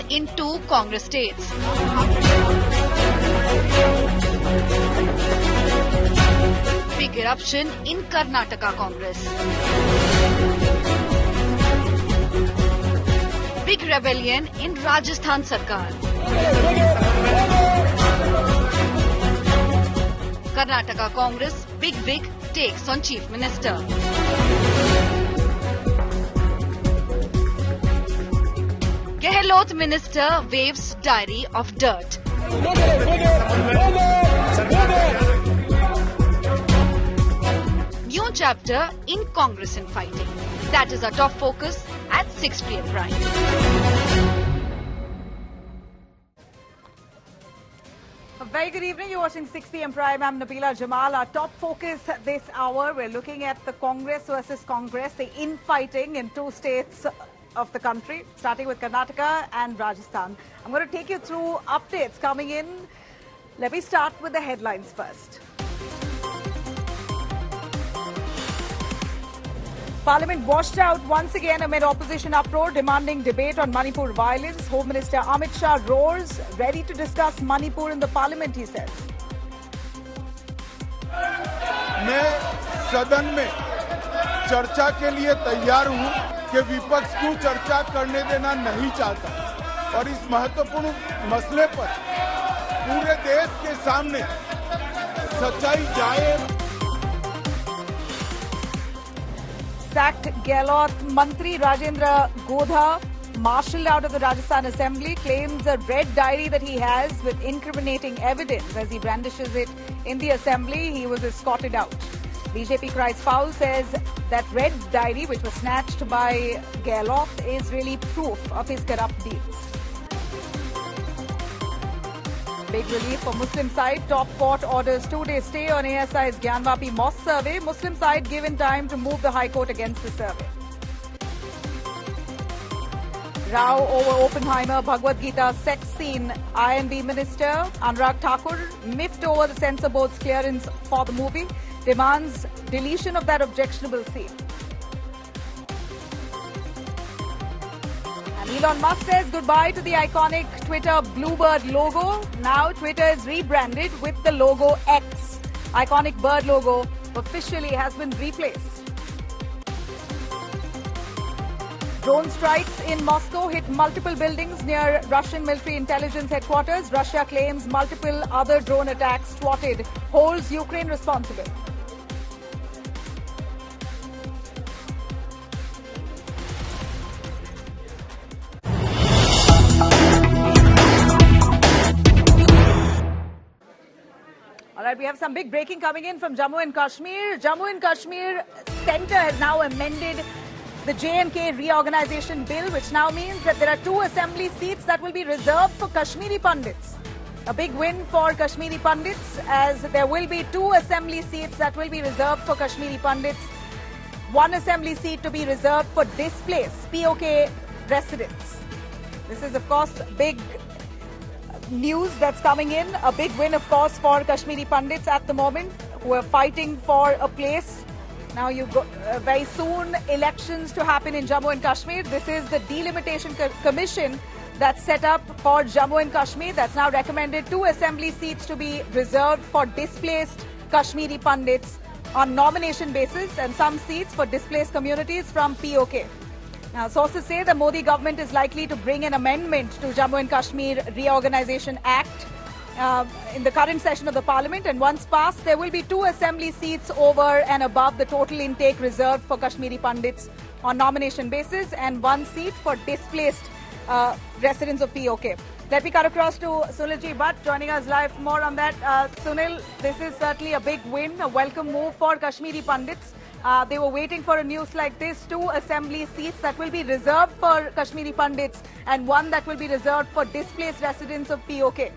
in 2 Congress states. Big eruption in Karnataka Congress. Big rebellion in Rajasthan Sarkar. Karnataka Congress big takes on Chief Minister. Gehlot Minister waves diary of dirt. New chapter in Congress infighting. That is our top focus at 6 p.m. Prime. A very good evening. You're watching 6 p.m. Prime. I'm Nabila Jamal. Our top focus this hour, we're looking at the Congress versus Congress, the infighting in 2 states of the country, starting with Karnataka and Rajasthan. I'm going to take you through updates coming in. Let me start with the headlines first. Parliament washed out once again amid opposition uproar demanding debate on Manipur violence. Home Minister Amit Shah roars, ready to discuss Manipur in the Parliament, he says. मैं सदन में चर्चा के लिए तैयार हूं कि विपक्ष को चर्चा करने देना नहीं चाहता और इस महत्वपूर्ण मसले पर पूरे देश के सामने सच्चाई जाए. Sacked Gehlot Mantri Rajendra Gudha, marshalled out of the Rajasthan Assembly, claims a red diary that he has with incriminating evidence. As he brandishes it in the Assembly, he was escorted out. BJP cries foul, says that red diary, which was snatched by Gehlot, is really proof of his corrupt deeds. Big relief for Muslim side. Top court orders 2-day stay on ASI's Gyanvapi Mosque survey. Muslim side given time to move the High Court against the survey. Row over Oppenheimer Bhagavad Gita sex scene. INB Minister Anurag Thakur miffed over the censor board's clearance for the movie. Demands deletion of that objectionable scene. Elon Musk says goodbye to the iconic Twitter Bluebird logo. Now Twitter is rebranded with the logo X. Iconic bird logo officially has been replaced. Drone strikes in Moscow hit multiple buildings near Russian military intelligence headquarters. Russia claims multiple other drone attacks thwarted, holds Ukraine responsible. All right, we have some big breaking coming in from Jammu and Kashmir. Jammu and Kashmir Centre has now amended the JMK reorganization bill, which now means that there are 2 assembly seats that will be reserved for Kashmiri Pandits. A big win for Kashmiri Pandits, as there will be 2 assembly seats that will be reserved for Kashmiri Pandits. 1 assembly seat to be reserved for displaced POK residents. This is, of course, big news that's coming in. A big win, of course, for Kashmiri Pandits at the moment, who are fighting for a place. Now you've got very soon elections to happen in Jammu and Kashmir. This is the delimitation commission that's set up for Jammu and Kashmir. That's now recommended 2 assembly seats to be reserved for displaced Kashmiri Pandits on nomination basis and some seats for displaced communities from POK. Now, sources say the Modi government is likely to bring an amendment to Jammu and Kashmir Reorganization Act in the current session of the Parliament, and once passed, there will be 2 assembly seats over and above the total intake reserved for Kashmiri Pandits on nomination basis, and 1 seat for displaced residents of POK. Let me cut across to Sunil Ji Bhatt, joining us live for more on that. Sunil, this is certainly a big win, a welcome move for Kashmiri Pandits. They were waiting for a news like this. 2 assembly seats that will be reserved for Kashmiri Pandits and 1 that will be reserved for displaced residents of POK.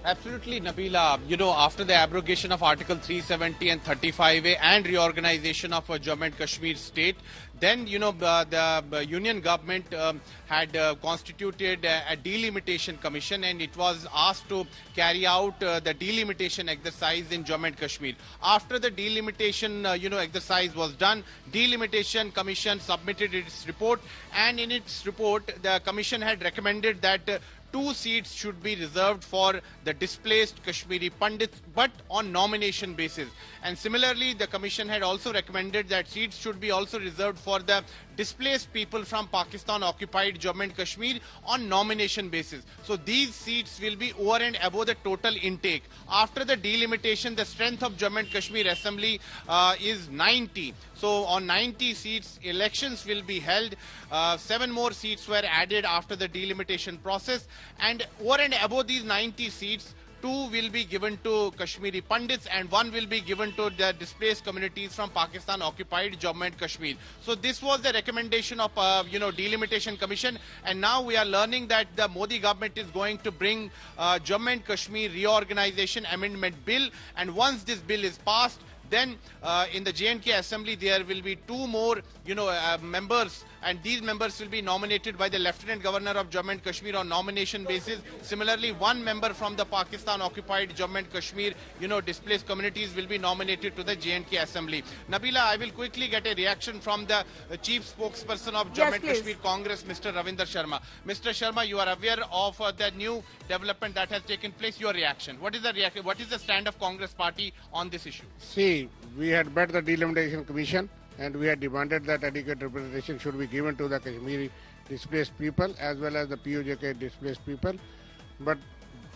Absolutely, Nabila. You know, after the abrogation of Article 370 and 35A and reorganization of Jammu and Kashmir state, then, the union government had constituted a delimitation commission, and it was asked to carry out the delimitation exercise in Jammu and Kashmir. After the delimitation, exercise was done, delimitation commission submitted its report, and in its report, the commission had recommended that 2 seats should be reserved for the displaced Kashmiri Pandits, but on nomination basis. And similarly, the commission had also recommended that seats should be also reserved for the displaced people from Pakistan-occupied Jammu and Kashmir on nomination basis. So these seats will be over and above the total intake. After the delimitation, the strength of Jammu and Kashmir Assembly is 90. So on 90 seats, elections will be held. 7 more seats were added after the delimitation process. And over and above these 90 seats, 2 will be given to Kashmiri Pandits and 1 will be given to the displaced communities from Pakistan-occupied Jammu and Kashmir. So this was the recommendation of, delimitation commission. And now we are learning that the Modi government is going to bring Jammu and Kashmir Reorganization Amendment Bill. And once this bill is passed, then in the J&K Assembly, there will be 2 more, members, and these members will be nominated by the Lieutenant Governor of Jammu and Kashmir on nomination basis. Similarly, 1 member from the Pakistan-occupied Jammu and Kashmir, displaced communities will be nominated to the J&K Assembly. Nabila, I will quickly get a reaction from the chief spokesperson of Jammu and Kashmir Congress, Mr. Ravinder Sharma. Mr. Sharma, you are aware of the new development that has taken place. Your reaction? What is the reaction? What is the stand of Congress party on this issue? See, we had met the delimitation commission and we had demanded that adequate representation should be given to the Kashmiri displaced people as well as the POJK displaced people. But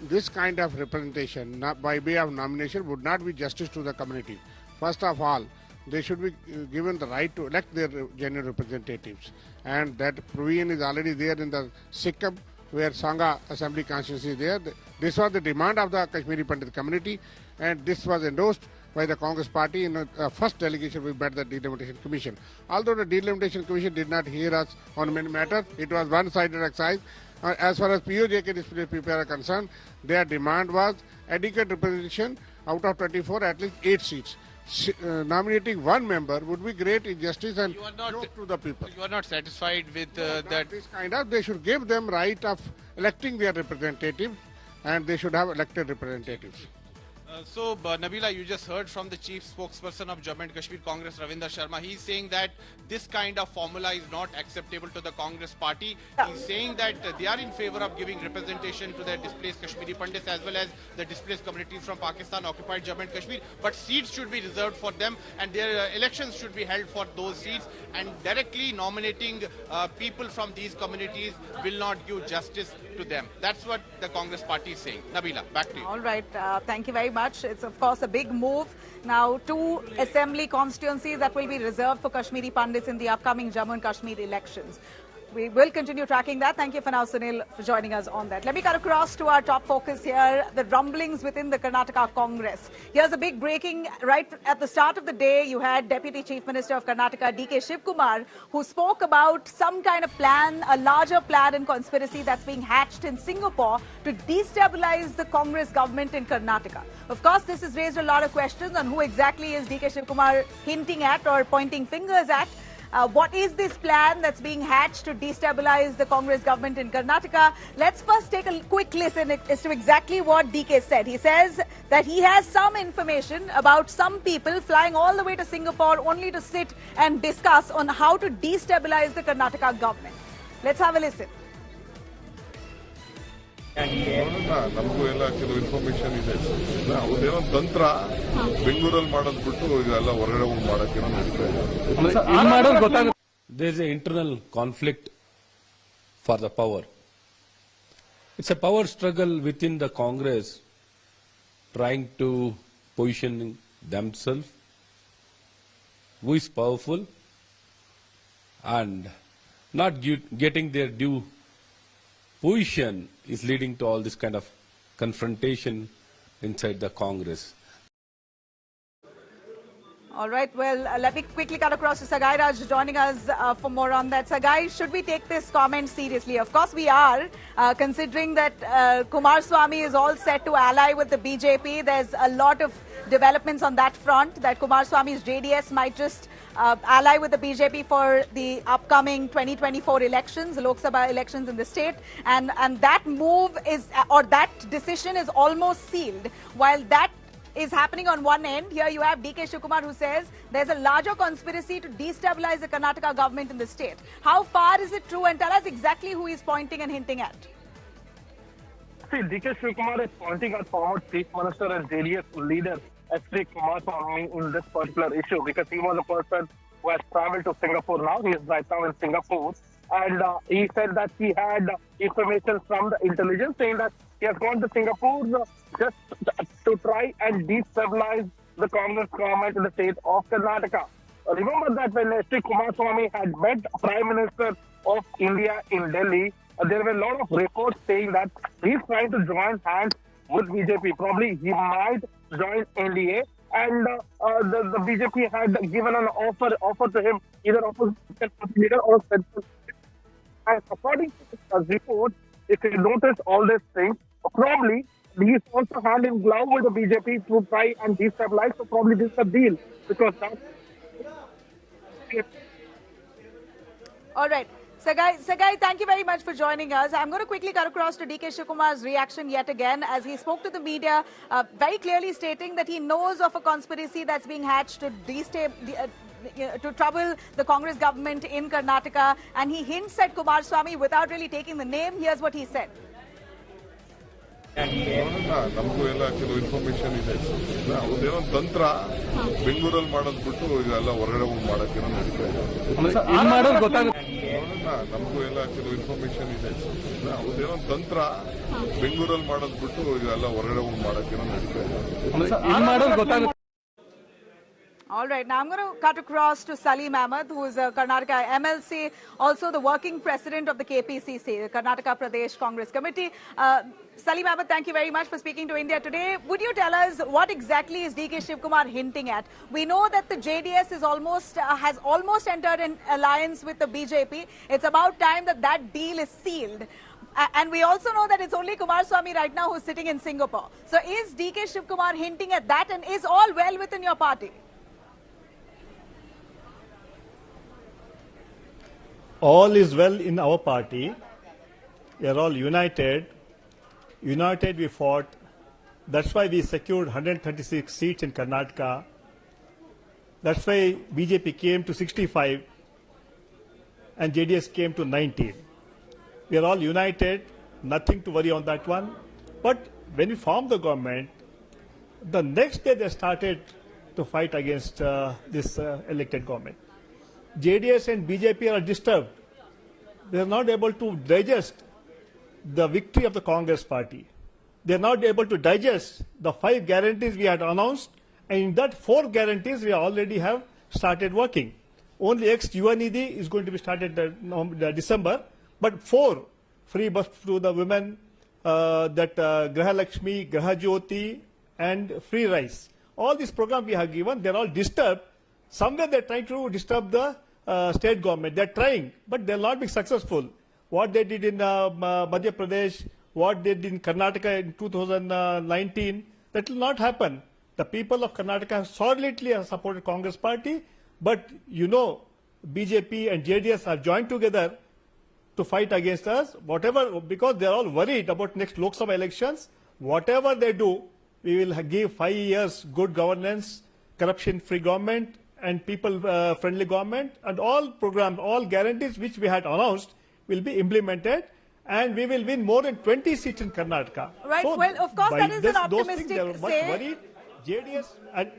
this kind of representation, not by way of nomination, would not be justice to the community. First of all, they should be given the right to elect their genuine representatives. And that provision is already there in the Sikkim, where Sangha Assembly constituency is there. This was the demand of the Kashmiri Pandit community, and this was endorsed by the Congress party in the first delegation we met the delimitation commission. Although the delimitation commission did not hear us on many matters, it was one-sided exercise. As far as POJK displaced people are concerned, their demand was adequate representation out of 24, at least 8 seats. Nominating 1 member would be great injustice and close to the people. You are not satisfied with that? This kind of, they should give them right of electing their representatives, and they should have elected representatives. Nabila, you just heard from the chief spokesperson of Jammu and Kashmir Congress, Ravinder Sharma. He's saying that this kind of formula is not acceptable to the Congress party. He's saying that they are in favor of giving representation to the displaced Kashmiri Pandits as well as the displaced communities from Pakistan-occupied Jammu and Kashmir. But seats should be reserved for them, and their elections should be held for those seats. And directly nominating people from these communities will not give justice to them. That's what the Congress party is saying. Nabila, back to you. All right. Thank you very much. It's, of course, a big move. Now, 2 assembly constituencies that will be reserved for Kashmiri Pandits in the upcoming Jammu and Kashmir elections. We will continue tracking that. Thank you for now, Sunil, for joining us on that. Let me cut across to our top focus here, the rumblings within the Karnataka Congress. Here's a big breaking. Right at the start of the day, you had Deputy Chief Minister of Karnataka, D.K. Shivkumar, who spoke about some kind of plan, a larger plan and conspiracy that's being hatched in Singapore to destabilize the Congress government in Karnataka. Of course, this has raised a lot of questions on who exactly is D.K. Shivkumar hinting at or pointing fingers at. What is this plan that's being hatched to destabilize the Congress government in Karnataka? Let's first take a quick listen as to exactly what DK said. He says that he has some information about some people flying all the way to Singapore only to sit and discuss on how to destabilize the Karnataka government. Let's have a listen. ನಮಗೂ ಎಲ್ಲ ಕೆಲವು information ಇದೆ. ಅವ್ರದ್ದೇನೋ ತಂತ್ರ ಬೆಂಗಳೂರಲ್ಲಿ ಮಾಡೋದು ಬಿಟ್ಟು ಈಗೆಲ್ಲ ಹೊರಗಡೆ ಹೋಗಿ ಮಾಡೋಕ್ಕೇನೋ ನಡೀತಾ ಇದೆ. There is an internal conflict for the power. It's a power struggle within the Congress, trying to position themselves, who is powerful, and not getting their due position is leading to all this kind of confrontation inside the Congress. All right, well, let me quickly cut across to Sagai Raj joining us for more on that. Sagai, should we take this comment seriously? Of course we are, considering that Kumaraswamy is all set to ally with the BJP. There's a lot of developments on that front, that Kumaraswamy's JDS might just ally with the BJP for the upcoming 2024 elections, the Lok Sabha elections in the state. And that move is, or that decision is almost sealed. While that is happening on one end, here you have DK Shivakumar who says there's a larger conspiracy to destabilize the Karnataka government in the state. How far is it true? And tell us exactly who he's pointing and hinting at. See, DK Shivakumar is pointing at former Chief Minister and JDS leader S.D. Kumaraswamy in this particular issue because he was a person who has traveled to Singapore now. He is right now in Singapore. And he said that he had information from the intelligence saying that he has gone to Singapore just to try and destabilize the Congress government in the state of Karnataka. Remember that when S.D. Kumaraswamy had met Prime Minister of India in Delhi, there were a lot of reports saying that he's trying to join hands with BJP. Probably he might join NDA. And the BJP had given an offer to him, either opposition leader or central. And according to the report, if you notice all these things, probably he's also hand in glove with the BJP to try and destabilize. So probably this is a deal because that's... All right. Sagai, thank you very much for joining us. I'm going to quickly cut across to DK Shivakumar's reaction yet again as he spoke to the media, very clearly stating that he knows of a conspiracy that's being hatched to to trouble the Congress government in Karnataka, and he hints at Kumaraswamy without really taking the name. Here's what he said. ನಮಗೂ ಎಲ್ಲ ಕೆಲವು information ಇದೆ. ಅವ್ರದ್ದೇನೋ ತಂತ್ರ ಬೆಂಗಳೂರಲ್ಲಿ ಮಾಡೋದು ಬಿಟ್ಟು ಈಗ ಎಲ್ಲ ಹೊರಗಡೆ ಹೋಗಿ ಮಾಡಕ್ಕೇನೋ ನಡೀತಾ ಇದೆ. ನಮಗೂ ಎಲ್ಲ ಕೆಲವು ಇನ್ಫಾರ್ಮೇಶನ್ ಇದೆ. ಅವ್ರದ್ದೇನೋ ತಂತ್ರ ಬೆಂಗಳೂರಲ್ಲಿ ಮಾಡೋದು ಬಿಟ್ಟು ಈಗ ಎಲ್ಲ ಹೊರಗಡೆ ಹೋಗಿ ಮಾಡಕ್ಕೇನೋ ನಡೀತಾ ಇದೆ. All right, now I'm going to cut across to Salim Ahmed, who is a Karnataka MLC, also the working president of the KPCC, the Karnataka Pradesh Congress Committee. Salim Ahmed, thank you very much for speaking to India today. Would you tell us what exactly is DK Shivakumar hinting at? We know that the JDS is has almost entered an alliance with the BJP. It's about time that that deal is sealed. And we also know that it's only Kumaraswamy right now who's sitting in Singapore. So is DK Shivakumar hinting at that, and is all well within your party? All is well in our party. We are all united. United we fought. That's why we secured 136 seats in Karnataka. That's why BJP came to 65 and JDS came to 19. We are all united. Nothing to worry on that one. But when we formed the government, the next day they started to fight against this elected government. JDS and BJP are disturbed. They are not able to digest the victory of the Congress party. They are not able to digest the 5 guarantees we had announced, and in that 4 guarantees we already have started working. Only ex-Yuva Nidhi is going to be started December, but 4 free bus to the women, that Graha Lakshmi, Graha Jyoti, and free rice. All these programs we have given, they are all disturbed. Somewhere they are trying to disturb the state government. They are trying, but they will not be successful. What they did in Madhya Pradesh, what they did in Karnataka in 2019, that will not happen. The people of Karnataka have solidly supported Congress party, but you know, BJP and JDS are joined together to fight against us. Whatever, because they are all worried about next Lok Sabha elections. Whatever they do, we will give 5 years good governance, corruption-free government, and people-friendly government, and all programs, all guarantees which we had announced will be implemented, and we will win more than 20 seats in Karnataka. Right. So well, of course, that is an optimistic they are much worried. JDS and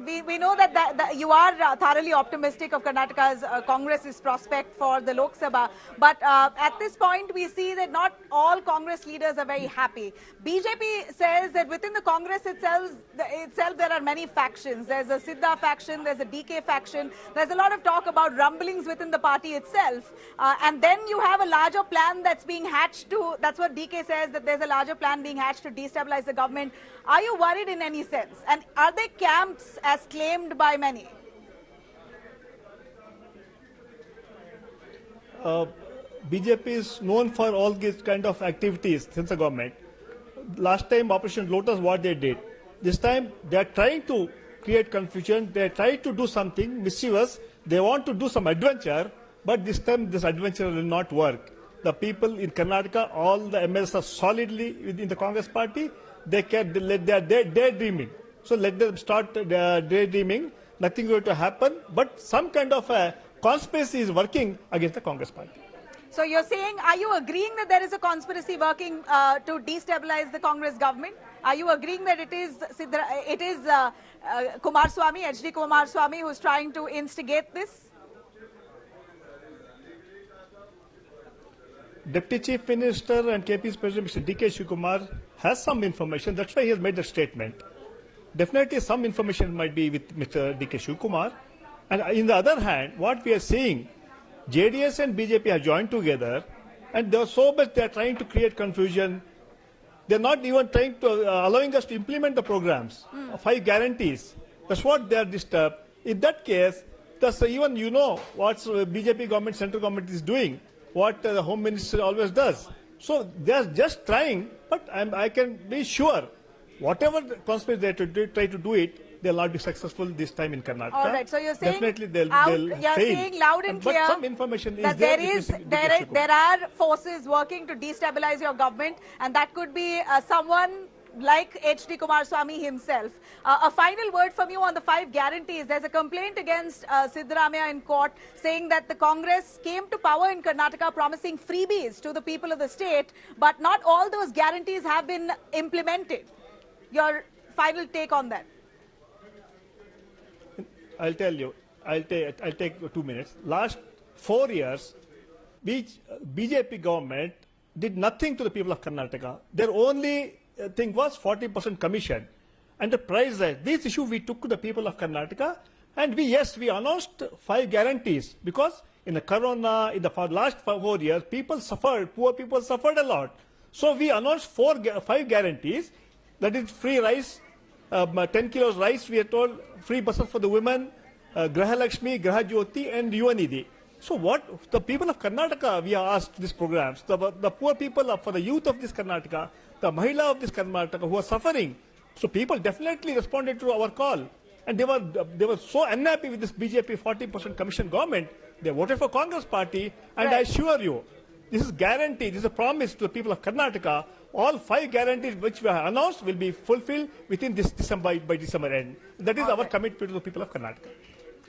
we know that you are thoroughly optimistic of Karnataka's Congress's prospect for the Lok Sabha. But at this point, we see that not all Congress leaders are very happy. BJP says that within the Congress itself there are many factions. There's a Siddha faction, there's a DK faction. There's a lot of talk about rumblings within the party itself. And then you have a larger plan that's being hatched to, that's what DK says, that there's a larger plan being hatched to destabilize the government. Are you worried in any sense? And are there camps as claimed by many? BJP is known for all these kind of activities since the government. Last time Operation Lotus, what they did. This time they are trying to create confusion. They are trying to do something mischievous They want to do some adventure, but this time this adventure will not work. The people in Karnataka, all the MLs are solidly within the Congress party. They are daydreaming. So let them start daydreaming. Nothing is going to happen, but some kind of a conspiracy is working against the Congress party. So you're saying, are you agreeing that there is a conspiracy working to destabilize the Congress government? Are you agreeing that it is Kumaraswamy, HD Kumaraswamy, who's trying to instigate this? Deputy Chief Minister and KP's President, Mr. D.K. Shivakumar, has some information. That's why he has made that statement. Definitely some information might be with Mr. D.K. Shivakumar. And on the other hand, what we are seeing, JDS and BJP have joined together, and they are so much they are trying to create confusion. They are not even trying to allowing us to implement the programs, 5 guarantees. That's what they are disturbed. In that case, that's even you know what BJP government, central government is doing, what the Home Minister always does. So they are just trying, but I can be sure, whatever the conspiracy they try to do it, they'll not be successful this time in Karnataka. All right, so you're saying definitely they'll you're fail. saying loud and clear but some information that is there are forces working to destabilize your government, and that could be someone like HD Kumaraswamy himself. A final word from you on the 5 guarantees. There's a complaint against Siddaramaiah in court saying that the Congress came to power in Karnataka promising freebies to the people of the state, but not all those guarantees have been implemented. Your final take on that? I'll tell you. I'll take 2 minutes. Last 4 years, BJP government did nothing to the people of Karnataka. Their only thing was 40% commission and the price rise. This issue we took to the people of Karnataka, and we announced 5 guarantees, because in the corona, for the last 4 years, people suffered, poor people suffered a lot. So we announced 5 guarantees. That is free rice, 10 kilos rice, we are told, free buses for the women, Graha Lakshmi, Graha Jyoti, and Yuvanidhi. So what the people of Karnataka, we have asked these programs, the poor people, for the youth of this Karnataka, the Mahila of this Karnataka who are suffering. So people definitely responded to our call. And they were so unhappy with this BJP 40% commission government, they voted for Congress party, and I assure you, this is guaranteed, this is a promise to the people of Karnataka. All 5 guarantees which we have announced will be fulfilled within this December, by December end. That is our commitment to the people of Karnataka.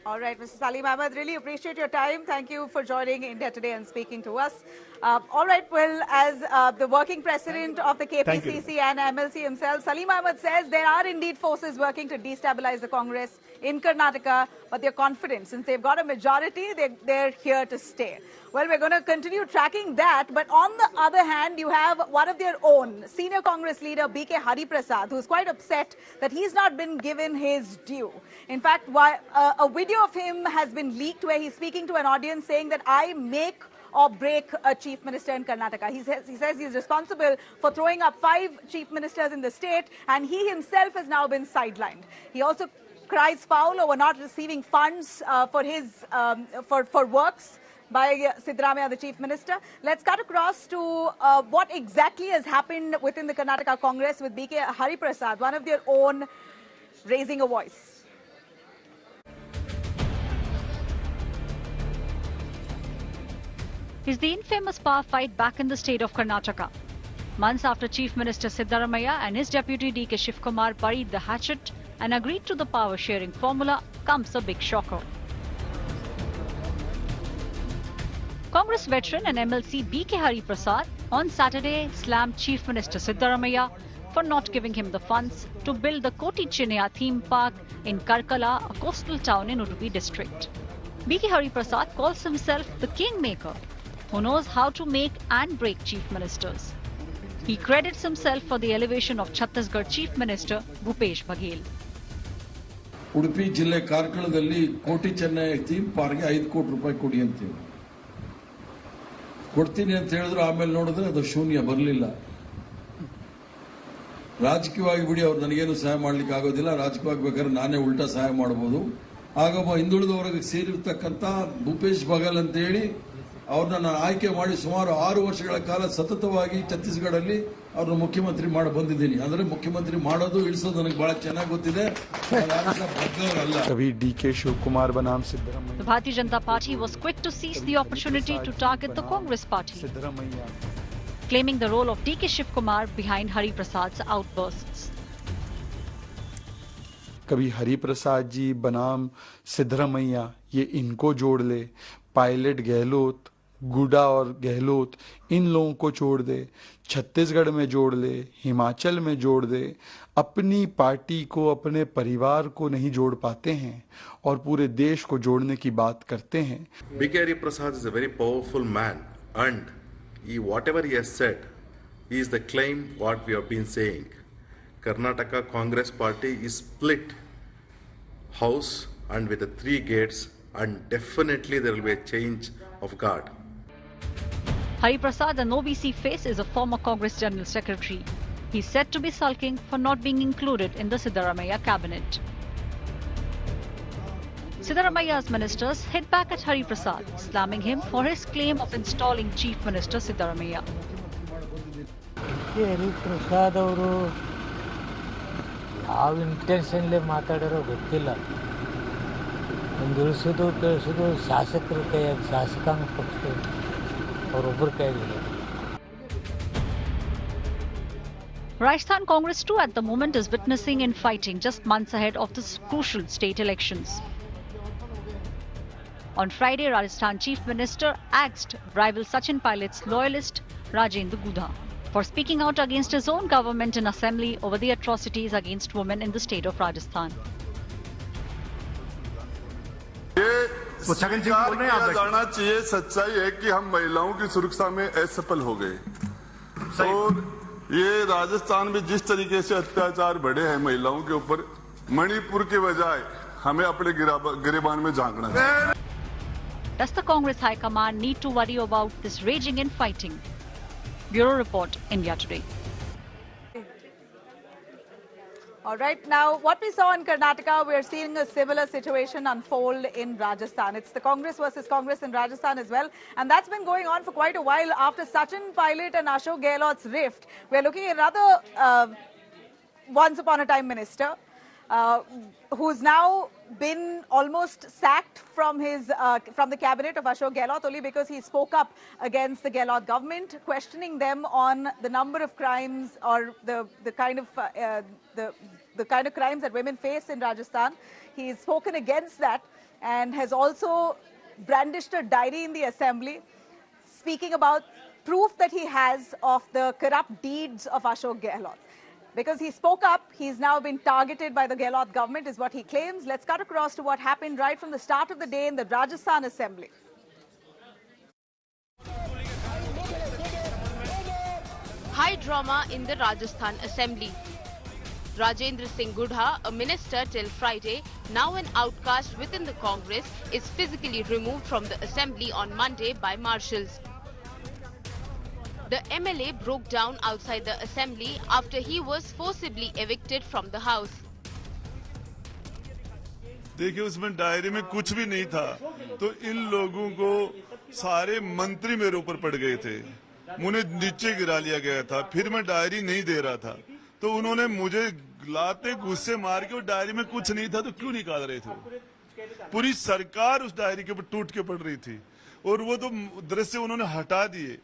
All right, Mr. Salim Ahmed, really appreciate your time. Thank you for joining India Today and speaking to us. All right, well, as the working president of the KPCC and MLC himself, Salim Ahmed says there are indeed forces working to destabilize the Congress in Karnataka, but they're confident. Since they've got a majority, they're here to stay. Well, we're going to continue tracking that. But on the other hand, you have one of their own, senior Congress leader B.K. Hariprasad, who's quite upset that he's not been given his due. In fact, a video of him has been leaked where he's speaking to an audience saying that I make or break a chief minister in Karnataka. He says he's responsible for throwing up 5 chief ministers in the state, and he himself has now been sidelined. He also cries foul over not receiving funds for his for works by Siddaramaiah, the Chief Minister. Let's cut across to what exactly has happened within the Karnataka Congress with B.K. Hariprasad, one of their own, raising a voice. Is the infamous power fight back in the state of Karnataka? Months after Chief Minister Siddaramaiah and his deputy D.K. Shivakumar buried the hatchet and agreed to the power-sharing formula, comes a big shocker. Congress veteran and MLC B.K. Hariprasad on Saturday slammed Chief Minister Siddaramaiah for not giving him the funds to build the Koti Chinnaya theme park in Karkala, a coastal town in Udupi district. B.K. Hariprasad calls himself the kingmaker, who knows how to make and break chief ministers. He credits himself for the elevation of Chhattisgarh Chief Minister Bhupesh Baghel. Udupi ಜಿಲ್ಲೆ ಕಾರ್ಕಳದಲ್ಲಿ ಕೋಟಿ Chennai theme ಪಾರ್ಕ್ಗೆ 5 ಕೋಟಿ ರೂಪಾಯಿ ಕೊಡಿ ಅಂತೀವಿ. ಕೊಡ್ತೀನಿ ಅಂತ ಹೇಳಿದ್ರು, ಆಮೇಲೆ ನೋಡಿದ್ರೆ ಅದು ಶೂನ್ಯ, ಬರಲಿಲ್ಲ. ರಾಜಕೀಯವಾಗಿ ಬಿಡಿ, ಅವ್ರು ನನಗೇನು ಸಹಾಯ ಮಾಡ್ಲಿಕ್ಕೆ ಆಗೋದಿಲ್ಲ, ರಾಜಕೀಯವಾಗಿ ಬೇಕಾದ್ರೆ ನಾನೇ ಉಲ್ಟಾ ಸಹಾಯ ಮಾಡಬಹುದು. ಆಗ ಹಿಂದುಳಿದವರಿಗೆ ಸೇರಿರ್ತಕ್ಕಂಥ ಭೂಪೇಶ್ ಬಘೇಲ್ ಅಂತ ಹೇಳಿ ಅವ್ರನ್ನ ನಾನು ಆಯ್ಕೆ ಮಾಡಿ ಸುಮಾರು 6 ವರ್ಷಗಳ ಕಾಲ ಸತತವಾಗಿ ಛತ್ತೀಸ್ಗಢಲ್ಲಿ ಅವ್ರನ್ನ ಮುಖ್ಯಮಂತ್ರಿ ಮಾಡಿ ಬಂದಿದ್ದೀನಿ. ಅಂದ್ರೆ ಮುಖ್ಯಮಂತ್ರಿ ಮಾಡೋದು ಇಳಿಸೋದು ನನಗೆ ಬಹಳ ಚೆನ್ನಾಗಿ ಗೊತ್ತಿದೆ. कभी डीके शिव कुमार बनाम Siddaramaiah. The Bharatiya Janata Party was quick to seize the opportunity to target the Congress party, claiming the role of DK Shiv Kumar behind Hari Prasad's outbursts. कभी हरि प्रसाद जी बनाम सिद्धरामैया, ये इनको जोड़ ले. पायलट गहलोत, गुडा और गहलोत, इन लोगों को जोड़ दे. छत्तीसगढ़ में जोड़ ले, हिमाचल में जोड़ दे. अपनी पार्टी को, अपने परिवार को नहीं जोड़ पाते हैं और पूरे देश को जोड़ने की बात करते हैं. Hari Prasad is a very powerful man, and whatever he has said is the claim what we have been saying. Karnataka Congress party is split house and with the 3 gates, and definitely there will be a change of guard. Hari Prasad, an OBC face, is a former Congress General Secretary. He's said to be sulking for not being included in the Siddaramaiah cabinet. Siddaramaiah's ministers hit back at Hari Prasad, slamming him for his claim of installing Chief Minister Siddaramaiah. Hari Prasad ಅವರು ಯಾವ intentionally ಮಾತಾಡೋರೋ ಗೊತ್ತಿಲ್ಲ. ಒಂದು ಇಳಿಸೋದು ಕೇಳಿಸೋದು ಶಾಸಕರ ಕೈಯಾಗಿ, ಶಾಸಕಾಂಗ ಪಕ್ಷ ಅವರೊಬ್ಬರ ಕೈಯಾಗಿದೆ. Rajasthan Congress too at the moment is witnessing infighting just months ahead of the crucial state elections. On Friday, Rajasthan Chief Minister axed rival Sachin Pilot's loyalist Rajendra Gudha for speaking out against his own government in Assembly over the atrocities against women in the state of Rajasthan. जाना चाहिए, सच्चाई है कि हम महिलाओं की सुरक्षा में असफल हो गए और ये राजस्थान में जिस तरीके से अत्याचार बढ़े हैं महिलाओं के ऊपर, मणिपुर के बजाय हमें अपने गिरेबान में झांकना है. Does the Congress High Command need to worry about this raging infighting? Bureau Report, India Today. All right, now what we saw in Karnataka, we are seeing a similar situation unfold in Rajasthan. It's the Congress versus Congress in Rajasthan as well, and that's been going on for quite a while. After Sachin Pilot and Ashok Gehlot's rift, we're looking at another once upon a time minister who's now been almost sacked from the cabinet of Ashok Gehlot only because he spoke up against the Gehlot government, questioning them on the number of crimes or the kind of crimes that women face in Rajasthan. He's spoken against that and has also brandished a diary in the assembly speaking about proof that he has of the corrupt deeds of Ashok Gehlot. Because he spoke up, he's now been targeted by the Gehlot government, is what he claims. Let's cut across to what happened right from the start of the day in the Rajasthan Assembly. High drama in the Rajasthan Assembly. Rajendra Gudha, a minister till Friday, now an outcast within the Congress, is physically removed from the assembly on Monday by marshals. The MLA broke down outside the assembly after he was forcibly evicted from the house. देखिए, उसमें diary में कुछ भी नहीं था, तो इन लोगों को सारे मंत्री मेरे ऊपर पड़ गए थे, मुझे नीचे गिरा लिया गया था. फिर मैं डायरी नहीं दे रहा था, तो उन्होंने मुझे लाते गुस्से मार के, और डायरी में कुछ नहीं था तो क्यों निकाल रहे थे. पूरी सरकार उस डायरी के ऊपर टूट के पड़ रही थी, और वो तो दृश्य उन्होंने हटा दिए,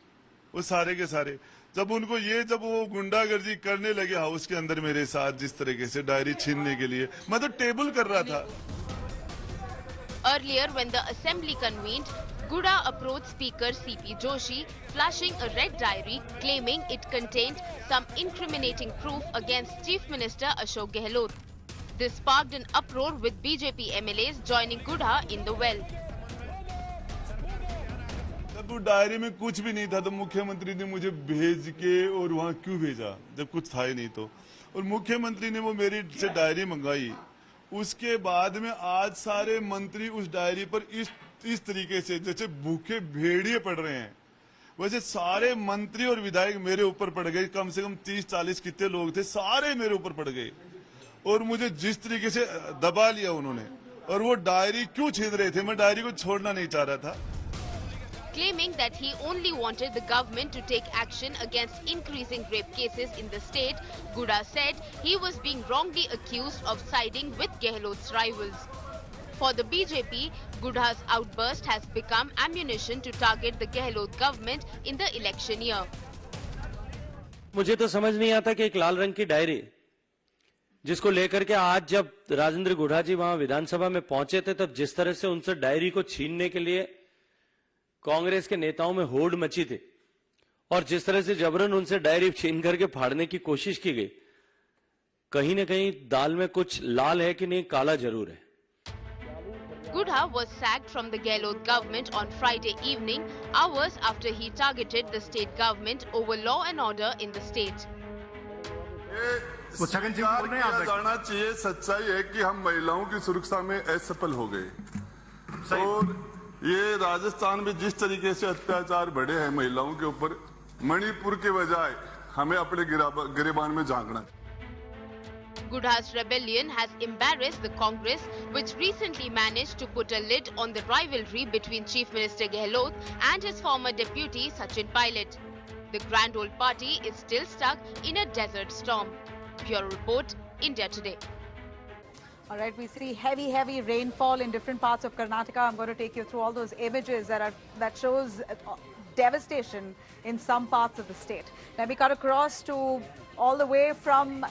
वो सारे के सारे. जब वो गुंडागर्दी करने लगे हाउस के अंदर मेरे साथ, जिस तरीके से डायरी छीनने के लिए, मैं तो टेबल कर रहा था. Earlier, when the assembly convened, Gudha approached Speaker C.P. Joshi, flashing a red diary, claiming it contained some incriminating proof against Chief Minister Ashok Gehlot. This sparked an uproar with BJP MLAs joining Gudha in the well. जब diary में कुछ भी नहीं था तो मुख्यमंत्री ने मुझे भेज के और वहाँ क्यों भेजा जब कुछ था ही नहीं तो. और मुख्यमंत्री ने वो मेरी से डायरी मंगाई. उसके बाद में आज सारे मंत्री उस डायरी पर इस तरीके से जैसे भूखे भेड़िए पड़ रहे हैं, वैसे सारे मंत्री और विधायक मेरे ऊपर पड़ गए. कम से कम 30-40 कितने लोग थे, सारे मेरे ऊपर पड़ गए और मुझे जिस तरीके से दबा लिया उन्होंने. और वो डायरी क्यों छीन रहे थे, मैं डायरी को छोड़ना नहीं चाह रहा था. claiming that he only wanted the government to take action against increasing rape cases in the state. Gudha said he was being wrongly accused of siding with Gehlot's rivals. For the BJP, Gudha's outburst has become ammunition to target the Gehlot government in the election year. मुझे तो समझ नहीं आता कि एक लाल रंग की diary जिसको लेकर के आज जब राजेंद्र गुढ़ा जी वहां विधानसभा में पहुंचे थे तब जिस तरह से उनसे डायरी को छीनने के लिए कांग्रेस के नेताओं में होड़ मची थी और जिस तरह से जबरन उनसे डायरी छीन करके फाड़ने की कोशिश की गई, कहीं न कहीं दाल में कुछ लाल है कि नहीं काला जरूर है। Gudha was sacked from the Gehlot government on Friday evening, hours after he targeted the state government over law and order in the state. स्वीकार किया जाना चाहिए, सच्चाई है कि हम महिलाओं की सुरक्षा में असफल हो गए और ये राजस्थान में जिस तरीके से अत्याचार बढ़े हैं महिलाओं के ऊपर, मणिपुर के बजाय हमें अपने गिरेबान में झांकना। Gudha's rebellion has embarrassed the Congress, which recently managed to put a lid on the rivalry between Chief Minister Gehlot and his former deputy Sachin Pilot. The Grand Old Party is still stuck in a desert storm. Bureau Report, India Today. All right, we see heavy rainfall in different parts of Karnataka. I'm going to take you through all those images that shows devastation in some parts of the state. Now we cut across to all the way from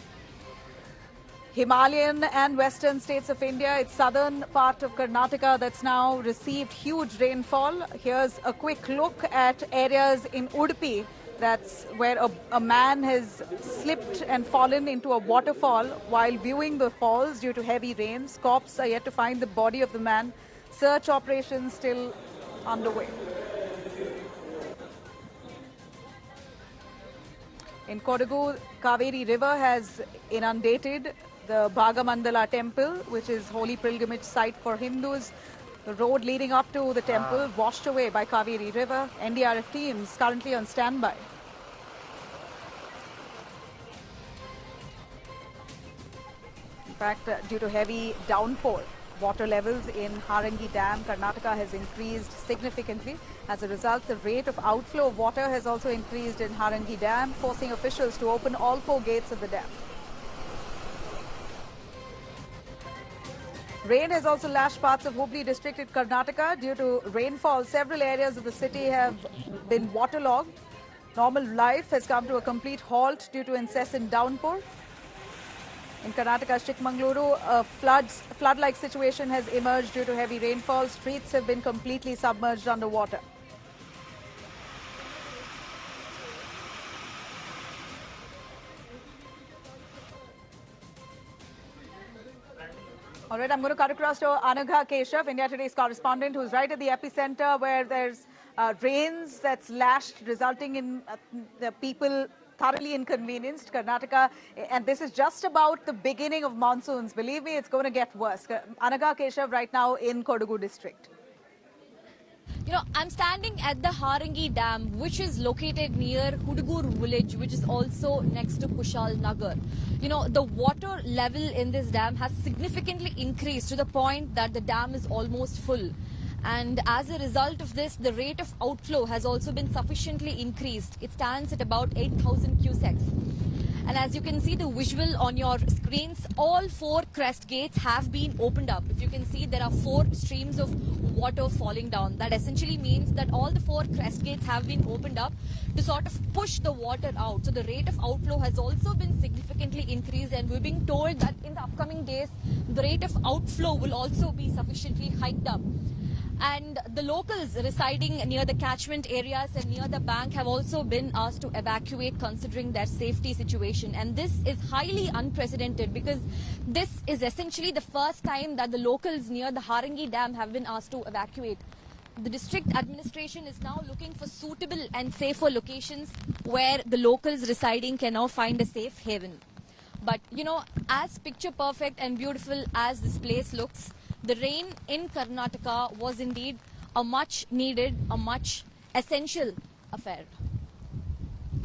Himalayan and western states of India. It's southern part of Karnataka that's now received huge rainfall. Here's a quick look at areas in Udupi. That's where a man has slipped and fallen into a waterfall while viewing the falls due to heavy rains. Cops are yet to find the body of the man. Search operations still underway. In Kodagu, Kaveri River has inundated the Bhagamandala temple, which is holy pilgrimage site for Hindus. The road leading up to the temple washed away by Kaveri River. NDRF teams currently on standby. In fact, due to heavy downpour, water levels in Harangi Dam, Karnataka has increased significantly. As a result, the rate of outflow of water has also increased in Harangi Dam, forcing officials to open all 4 gates of the dam. Rain has also lashed parts of Hubli district in Karnataka. Due to rainfall, several areas of the city have been waterlogged. Normal life has come to a complete halt due to incessant downpour. In Karnataka's Chikmagaluru, a flood-like situation has emerged due to heavy rainfall. Streets have been completely submerged underwater. All right, I'm going to cut across to Anagha Keshav, India Today's correspondent, who's right at the epicenter where there's rains that's lashed, resulting in the people thoroughly inconvenienced. Karnataka, and this is just about the beginning of monsoons. Believe me, it's going to get worse. Anagha Keshav right now in Kodagu district. You know, I'm standing at the Harangi Dam, which is located near Hudugur village, which is also next to Kushal Nagar. You know, the water level in this dam has significantly increased to the point that the dam is almost full. And as a result of this, the rate of outflow has also been sufficiently increased. It stands at about 8,000 cusecs. And as you can see the visual on your screens, all 4 crest gates have been opened up. If you can see, there are 4 streams of water falling down. That essentially means that all the 4 crest gates have been opened up to sort of push the water out. So the rate of outflow has also been significantly increased, and we're being told that in the upcoming days, the rate of outflow will also be sufficiently hiked up. And the locals residing near the catchment areas and near the bank have also been asked to evacuate, considering their safety situation. And this is highly unprecedented because this is essentially the first time that the locals near the Harangi Dam have been asked to evacuate. The district administration is now looking for suitable and safer locations where the locals residing can now find a safe haven. But, you know, as picture perfect and beautiful as this place looks, the rain in Karnataka was indeed a much needed, a much essential affair.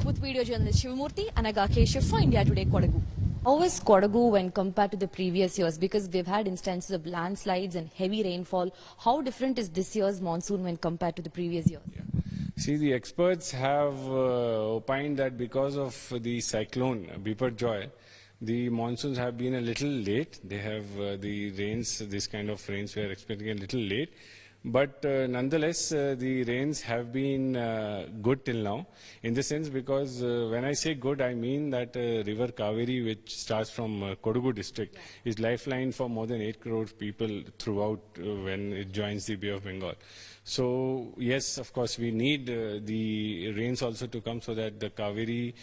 With video journalist Shivamurthy, Anagha Keshav for India Today, Kodagu. How is Kodagu when compared to the previous years? Because we've had instances of landslides and heavy rainfall. How different is this year's monsoon when compared to the previous years? Yeah. See, the experts have opined that because of the cyclone Biparjoy, the monsoons have been a little late. They have the rains, this kind of rains we are expecting a little late. But nonetheless, the rains have been good till now, in the sense because when I say good, I mean that river Kaveri, which starts from Kodagu district, is lifeline for more than 8 crore people throughout when it joins the Bay of Bengal. So yes, of course, we need the rains also to come so that the Kaveri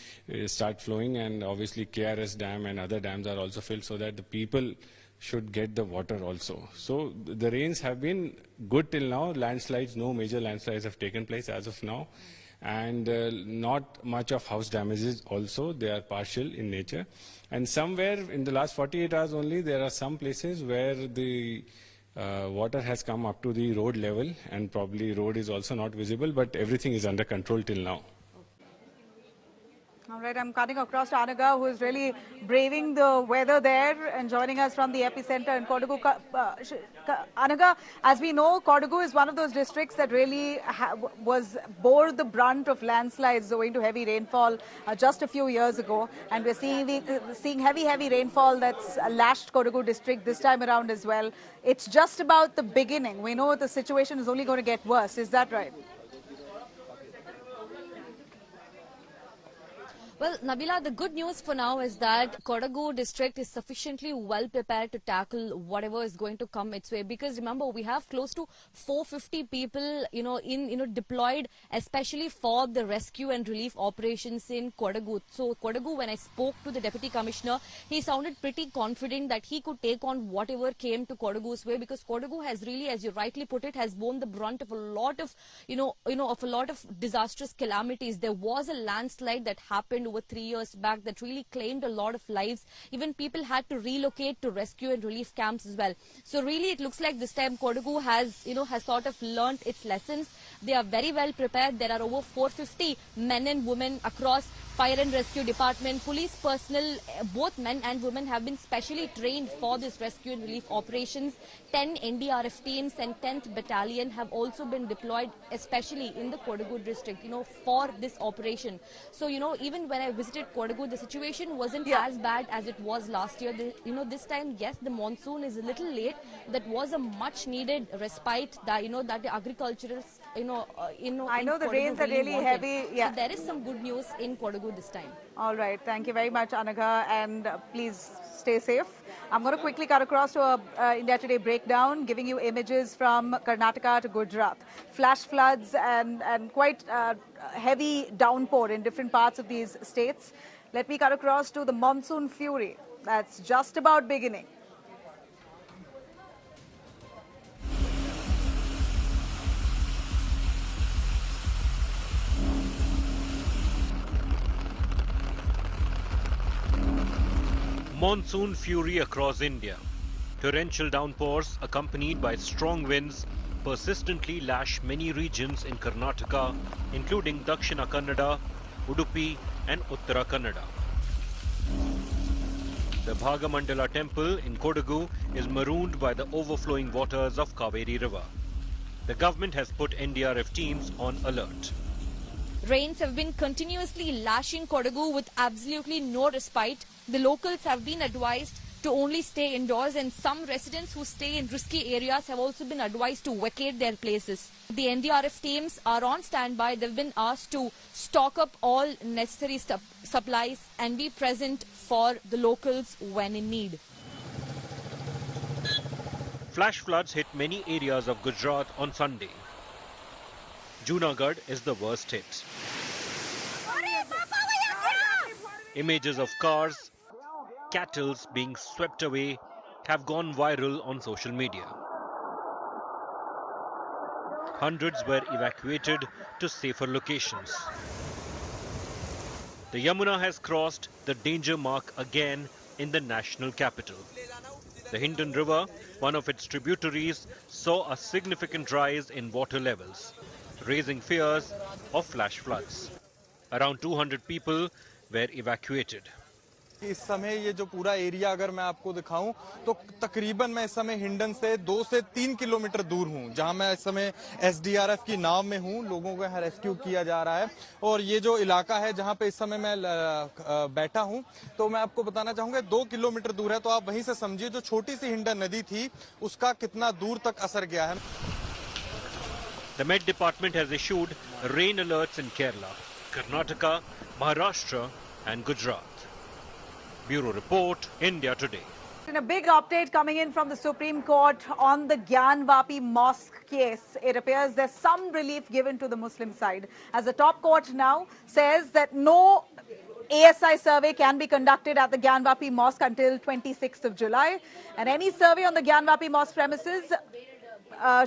start flowing, and obviously KRS Dam and other dams are also filled so that the people should get the water also. So the rains have been good till now. Landslides, no major landslides have taken place as of now. And not much of house damages also. They are partial in nature. And somewhere in the last 48 hours only, there are some places where the water has come up to the road level, and probably road is also not visible, but everything is under control till now. All right, I'm cutting across to Anaga, who is really braving the weather there and joining us from the epicenter in Kodagu. Anaga, as we know, Kodagu is one of those districts that really bore the brunt of landslides owing to heavy rainfall just a few years ago. And we're seeing heavy rainfall that's lashed Kodagu district this time around as well. It's just about the beginning. We know the situation is only going to get worse. Is that right? Well, Nabila, the good news for now is that Kodagu district is sufficiently well prepared to tackle whatever is going to come its way. Because remember, we have close to 450 people, deployed, especially for the rescue and relief operations in Kodagu. So Kodagu, when I spoke to the Deputy Commissioner, he sounded pretty confident that he could take on whatever came to Kodagu's way, because Kodagu has really, as you rightly put it, has borne the brunt of a lot of, of a lot of disastrous calamities. There was a landslide that happened over 3 years back that really claimed a lot of lives. Even people had to relocate to rescue and relief camps as well. So really it looks like this time Kodagu has sort of learnt its lessons. They are very well prepared. There are over 450 men and women across fire and rescue department, police personnel, both men and women have been specially trained for this rescue and relief operations. 10 NDRF teams and 10th battalion have also been deployed, especially in the Kodagu district, for this operation. So, even when I visited Kodagu, the situation wasn't as bad as it was last year. This time, yes, the monsoon is a little late. That was a much needed respite that, that the agricultural, I know the Kodagu rains are really wanted. heavy. Yeah. So there is some good news in Kodagu this time. All right. Thank you very much, Anaga. And please stay safe. I'm going to quickly cut across to a India Today breakdown, giving you images from Karnataka to Gujarat. Flash floods and quite heavy downpour in different parts of these states. Let me cut across to the monsoon fury. That's just about beginning. Monsoon fury across India. Torrential downpours accompanied by strong winds persistently lash many regions in Karnataka, including Dakshina Kannada, Udupi and Uttara Kannada. The Bhagamandala temple in Kodagu is marooned by the overflowing waters of Kaveri River. The government has put NDRF teams on alert. Rains have been continuously lashing Kodagu with absolutely no respite. The locals have been advised to only stay indoors, and some residents who stay in risky areas have also been advised to vacate their places. The NDRF teams are on standby. They've been asked to stock up all necessary supplies and be present for the locals when in need. Flash floods hit many areas of Gujarat on Sunday. Junagadh is the worst hit. Images of cars, cattle being swept away have gone viral on social media. Hundreds were evacuated to safer locations. The Yamuna has crossed the danger mark again in the national capital. The Hindon River, one of its tributaries, saw a significant rise in water levels, raising fears of flash floods. Around 200 people were evacuated. कि इस समय ये जो पूरा area अगर मैं आपको दिखाऊं तो तकरीबन मैं इस समय हिंडन से 2 से 3 किलोमीटर दूर हूं, जहां मैं इस समय एसडीआरएफ की नाव में हूं। लोगों को यहाँ रेस्क्यू किया जा रहा है और ये जो इलाका है जहां पे इस समय मैं बैठा हूं, तो मैं आपको बताना चाहूंगा 2 किलोमीटर दूर है, तो आप वहीं से समझिए जो छोटी सी हिंडन नदी थी उसका कितना दूर तक असर गया है। The Met Department has issued rain alerts in Kerala, Karnataka, Maharashtra and Gujarat. Bureau Report, India Today. In a big update coming in from the Supreme Court on the Gyanvapi Mosque case, it appears there's some relief given to the Muslim side, as the top court now says that no ASI survey can be conducted at the Gyanvapi Mosque until 26th of July, and any survey on the Gyanvapi Mosque premises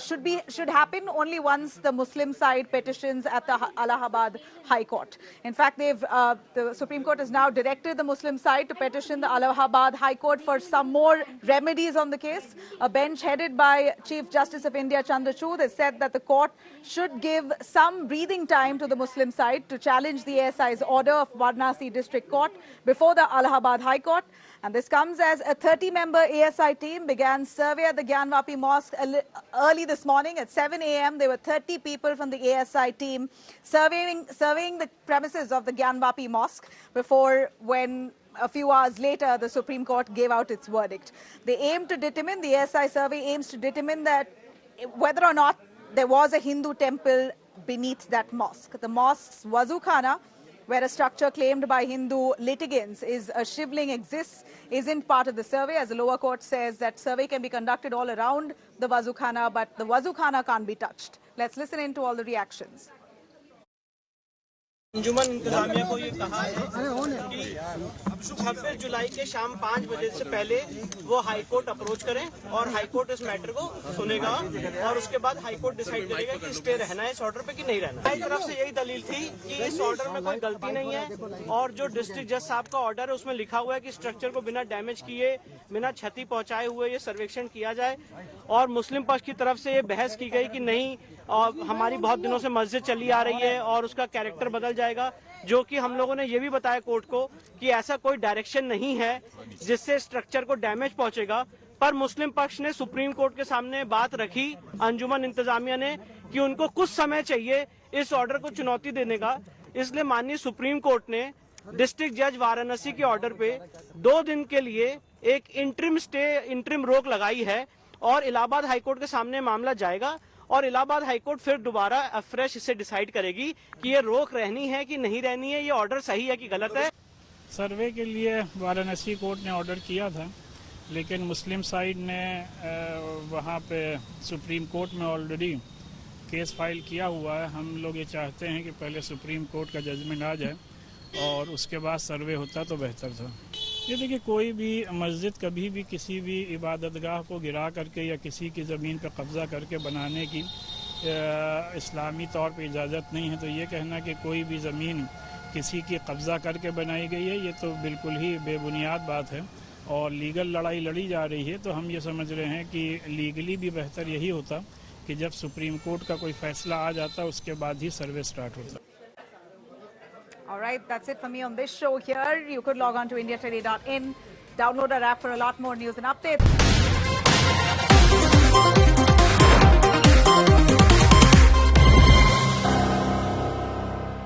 should happen only once the Muslim side petitions at the Allahabad High Court. In fact, the Supreme Court has now directed the Muslim side to petition the Allahabad High Court for some more remedies on the case. A bench headed by Chief Justice of India Chandrachud has said that the court should give some breathing time to the Muslim side to challenge the ASI's order of Varanasi District Court before the Allahabad High Court. And this comes as a 30-member ASI team began survey at the Gyanvapi Mosque early this morning at 7 a.m. There were 30 people from the ASI team surveying the premises of the Gyanvapi Mosque before, when a few hours later the Supreme Court gave out its verdict. The ASI survey aims to determine that whether or not there was a Hindu temple beneath that mosque. The mosque's Wazukhana, where a structure claimed by Hindu litigants is a shivling exists, isn't part of the survey, as the lower court says that survey can be conducted all around the Wazukhana, but the Wazukhana can't be touched. Let's listen in to all the reactions. अंजुमन इंतजामिया को ये कहा है कि 26 जुलाई के शाम 5 बजे से पहले वो हाई कोर्ट अप्रोच करें और हाई कोर्ट इस मैटर को सुनेगा और उसके बाद हाई कोर्ट डिसाइड करेगा कि स्टे रहना है इस ऑर्डर पे कि नहीं रहना। हमारी तरफ से यही दलील थी कि इस ऑर्डर में कोई गलती नहीं है और जो डिस्ट्रिक्ट जज साहब का ऑर्डर है उसमें लिखा हुआ है कि स्ट्रक्चर को बिना डैमेज किए, बिना क्षति पहुंचाए हुए ये सर्वेक्षण किया जाए। और मुस्लिम पक्ष की तरफ से ये बहस की गई कि नहीं, हमारी बहुत दिनों से मस्जिद चली आ रही है और उसका कैरेक्टर बदल जाएगा, जो कि हम लोगों ने ये भी बताया कोर्ट को कि ऐसा कोई डायरेक्शन नहीं है जिससे स्ट्रक्चर को डैमेज पहुंचेगा। पर मुस्लिम पक्ष ने सुप्रीम कोर्ट के सामने बात रखी अंजुमन इंतजामिया ने कि उनको कुछ समय चाहिए इस ऑर्डर को चुनौती देने का। इसलिए माननीय सुप्रीम कोर्ट ने डिस्ट्रिक्ट जज वाराणसी के ऑर्डर पे 2 दिन के लिए एक इंटरिम रोक लगाई है और इलाहाबाद हाईकोर्ट के सामने मामला जाएगा और इलाहाबाद हाईकोर्ट फिर दोबारा अफ्रेश इसे डिसाइड करेगी कि ये रोक रहनी है कि नहीं रहनी है, ये ऑर्डर सही है कि गलत है। सर्वे के लिए वाराणसी कोर्ट ने ऑर्डर किया था, लेकिन मुस्लिम साइड ने वहाँ पे सुप्रीम कोर्ट में ऑलरेडी केस फाइल किया हुआ है। हम लोग ये चाहते हैं कि पहले सुप्रीम कोर्ट का जजमेंट आ जाए और उसके बाद सर्वे होता तो बेहतर था। ये देखिए, कोई भी मस्जिद कभी भी किसी भी इबादतगाह को गिरा करके या किसी की ज़मीन पर कब्ज़ा करके बनाने की इस्लामी तौर पे इजाज़त नहीं है। तो ये कहना कि कोई भी ज़मीन किसी की कब्ज़ा करके बनाई गई है, ये तो बिल्कुल ही बेबुनियाद बात है और लीगल लड़ाई लड़ी जा रही है। तो हम ये समझ रहे हैं कि लीगली भी बेहतर यही होता कि जब सुप्रीम कोर्ट का कोई फैसला आ जाता उसके बाद ही सर्वे स्टार्ट होता। All right, that's it for me on this show here. You could log on to indiatoday.in, download our app for a lot more news and updates.